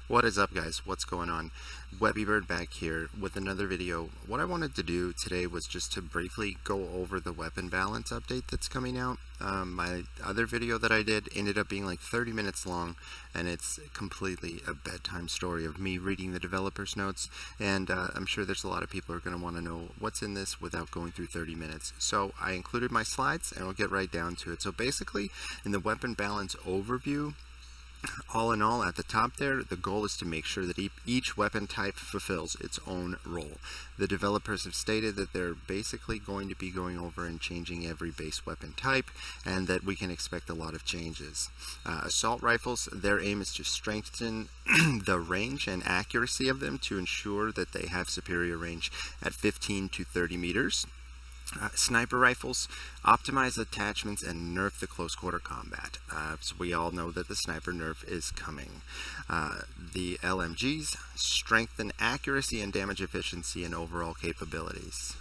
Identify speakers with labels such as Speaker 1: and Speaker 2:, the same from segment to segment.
Speaker 1: What is up, guys? What's going on? Webbybird back here with another video. What I wanted to do today was just to briefly go over the weapon balance update that's coming out. My other video that I did ended up being like 30 minutes long, and it's completely a bedtime story of me reading the developer's notes, and I'm sure there's a lot of people who are going to want to know what's in this without going through 30 minutes. So I included my slides, and we'll get right down to it. So basically, in the weapon balance overview, all in all, at the top there, the goal is to make sure that each weapon type fulfills its own role. The developers have stated that they're basically going to be going over and changing every base weapon type, and that we can expect a lot of changes. Assault rifles, their aim is to strengthen the range and accuracy of them to ensure that they have superior range at 15 to 30 meters. Sniper rifles, optimize attachments and nerf the close quarter combat. So we all know that the sniper nerf is coming. The LMGs, strengthen accuracy and damage efficiency and overall capabilities.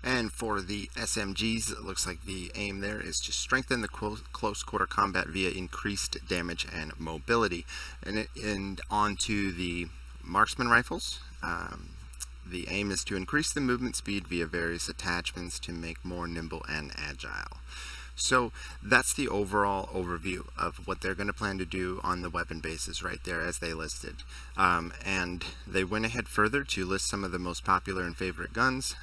Speaker 1: And for the SMGs, it looks like the aim there is to strengthen the close quarter combat via increased damage and mobility. And on to the marksman rifles. The aim is to increase the movement speed via various attachments to make more nimble and agile. So that's the overall overview of what they're going to plan to do on the weapon bases right there as they listed. And they went ahead further to list some of the most popular and favorite guns,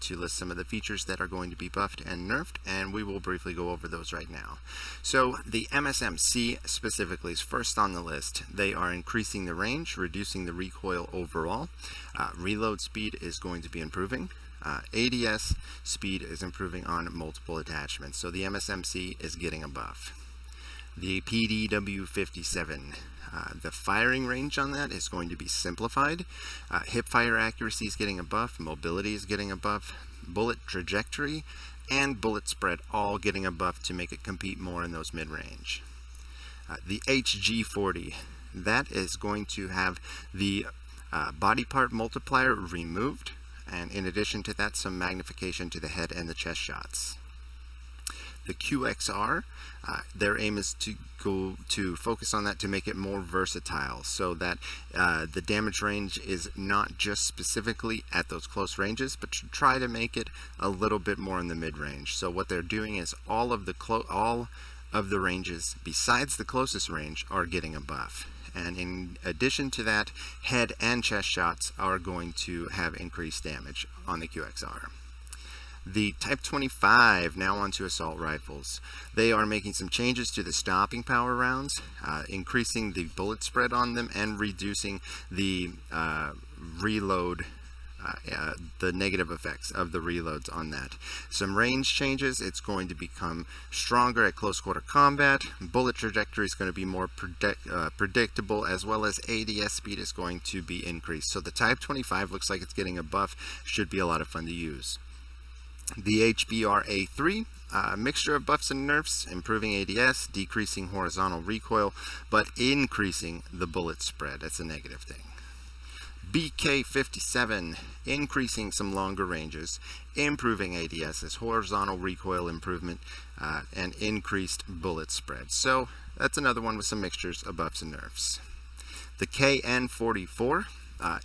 Speaker 1: to list some of the features that are going to be buffed and nerfed, and we will briefly go over those right now. So the MSMC specifically is first on the list. They are increasing the range, reducing the recoil overall. Reload speed is going to be improving. ADS speed is improving on multiple attachments, so the MSMC is getting a buff. The PDW57, the firing range on that is going to be simplified. Hip fire accuracy is getting a buff, mobility is getting a buff, bullet trajectory and bullet spread all getting a buff to make it compete more in those mid-range. The HG40, that is going to have the body part multiplier removed, and in addition to that, some magnification to the head and the chest shots. The QXR, their aim is to go to focus on that to make it more versatile, so that the damage range is not just specifically at those close ranges, but to try to make it a little bit more in the mid-range. So what they're doing is all of the ranges besides the closest range are getting a buff. And in addition to that, head and chest shots are going to have increased damage on the QXR. The Type 25, now onto assault rifles. They are making some changes to the stopping power rounds, increasing the bullet spread on them and reducing the reload, the negative effects of the reloads on that. Some range changes. It's going to become stronger at close quarter combat. Bullet trajectory is going to be more predictable, as well as ADS speed is going to be increased. So the Type 25 looks like it's getting a buff. Should be a lot of fun to use. The HBR-A3, mixture of buffs and nerfs, improving ADS, decreasing horizontal recoil, but increasing the bullet spread. That's a negative thing. BK-57, increasing some longer ranges, improving ADS as horizontal recoil improvement, and increased bullet spread. So that's another one with some mixtures of buffs and nerfs. The KN-44,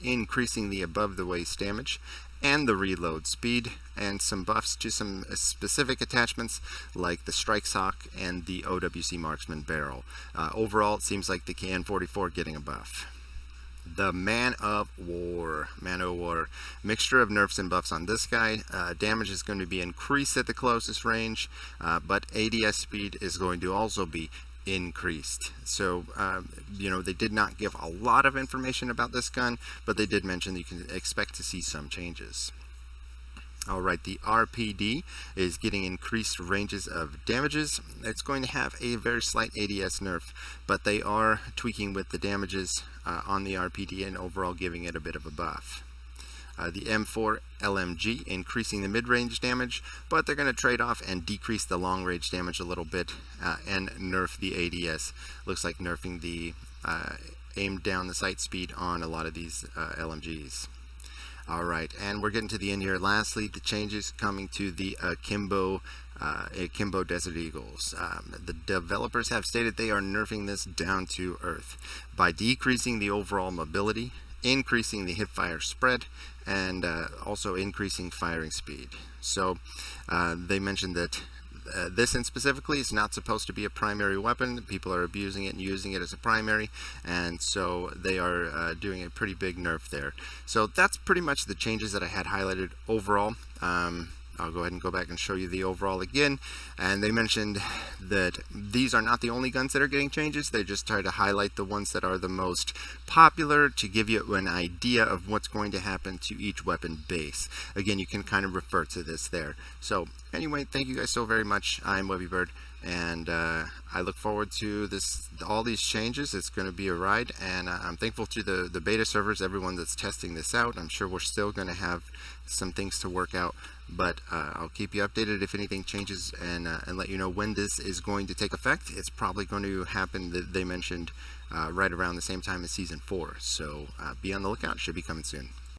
Speaker 1: increasing the above the waist damage and the reload speed, and some buffs to some specific attachments like the strike sock and the OWC marksman barrel. Overall, it seems like the KN-44 getting a buff. The Man of War, mixture of nerfs and buffs on this guy. Damage is going to be increased at the closest range, but ADS speed is going to also be increased. So, they did not give a lot of information about this gun, but they did mention that you can expect to see some changes. Alright, the RPD is getting increased ranges of damages. It's going to have a very slight ADS nerf, but they are tweaking with the damages on the RPD and overall giving it a bit of a buff. The M4 LMG, increasing the mid-range damage, but they're going to trade off and decrease the long-range damage a little bit, and nerf the ADS. Looks like nerfing the aim down the sight speed on a lot of these LMGs. Alright, and we're getting to the end here. Lastly, the changes coming to the Kimbo Kimbo Desert Eagles. The developers have stated they are nerfing this down to earth by decreasing the overall mobility, increasing the hipfire spread, and also increasing firing speed. So they mentioned that this in specifically is not supposed to be a primary weapon. People are abusing it and using it as a primary, and so they are doing a pretty big nerf there. So that's pretty much the changes that I had highlighted overall. I'll go ahead and go back and show you the overall again. And they mentioned that these are not the only guns that are getting changes. They just try to highlight the ones that are the most popular to give you an idea of what's going to happen to each weapon base. Again, you can kind of refer to this there. So anyway, thank you guys so very much. I'm Webbybird, and I look forward to all these changes. It's going to be a ride, and I'm thankful to the beta servers, everyone that's testing this out. I'm sure we're still going to have some things to work out, but I'll keep you updated if anything changes, and let you know when this is going to take effect. It's probably going to happen, they mentioned, right around the same time as Season 4, so be on the lookout. It should be coming soon.